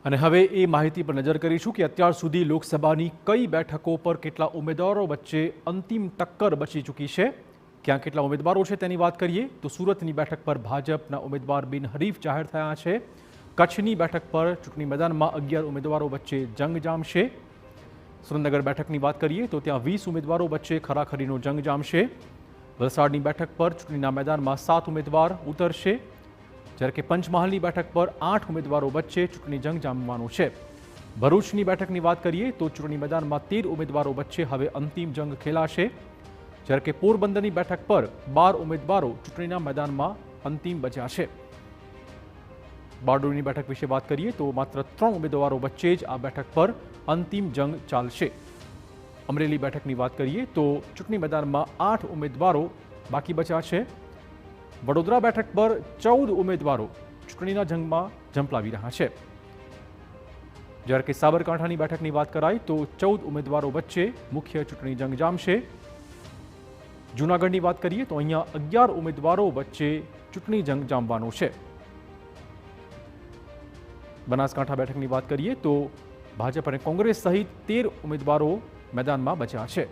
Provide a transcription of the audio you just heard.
અને હવે એ માહિતી પર નજર કરીશું કે અત્યાર સુધી લોકસભાની કઈ બેઠકો પર કેટલા ઉમેદવારો વચ્ચે અંતિમ ટક્કર બચી ચૂકી છે, ક્યાં કેટલા ઉમેદવારો છે તેની વાત કરીએ તો સુરતની બેઠક પર ભાજપના ઉમેદવાર બિનહરીફ જાહેર થયા છે। કચ્છની બેઠક પર ચૂંટણી મેદાનમાં 11 ઉમેદવારો વચ્ચે જંગ જામશે। સુરેન્દ્રનગર બેઠકની વાત કરીએ તો ત્યાં 20 ઉમેદવારો વચ્ચે ખરાખરીનો જંગ જામશે। વલસાડની બેઠક પર ચૂંટણીના મેદાનમાં 7 ઉમેદવાર ઉતરશે, જ્યારે કે પંચમહાલની બેઠક પર 8 ઉમેદવારો વચ્ચે ચૂંટણી જંગ જામવાનું છે। ભરૂચની બેઠકની વાત કરીએ તો ચૂંટણી મેદાનમાં 13 ઉમેદવારો વચ્ચે હવે અંતિમ જંગ ખેલાશે, જ્યારે કે પોરબંદરની બેઠક પર 12 ઉમેદવારો ચૂંટણીના મેદાનમાં અંતિમ બચ્યા છે। બારડોલીની બેઠક વિશે વાત કરીએ તો માત્ર 3 ઉમેદવારો વચ્ચે જ આ બેઠક પર અંતિમ જંગ ચાલશે। અમરેલી બેઠકની વાત કરીએ તો ચૂંટણી મેદાનમાં 8 ઉમેદવારો બાકી બચ્યા છે। વડોદરા બેઠક પર 14 ઉમેદવારો ચૂંટણીના જંગમાં ઝંપલાવી રહ્યા છે, જ્યારે કે સાબરકાંઠાની બેઠકની વાત કરાય તો 14 ઉમેદવારો વચ્ચે મુખ્ય ચૂંટણી જંગ જામશે। જૂનાગઢની વાત કરીએ તો અહીંયા 11 ઉમેદવારો વચ્ચે ચૂંટણી જંગ જામવાનો છે। બનાસકાંઠા બેઠકની વાત કરીએ તો ભાજપ અને કોંગ્રેસ સહિત 13 ઉમેદવારો મેદાનમાં બચ્યા છે।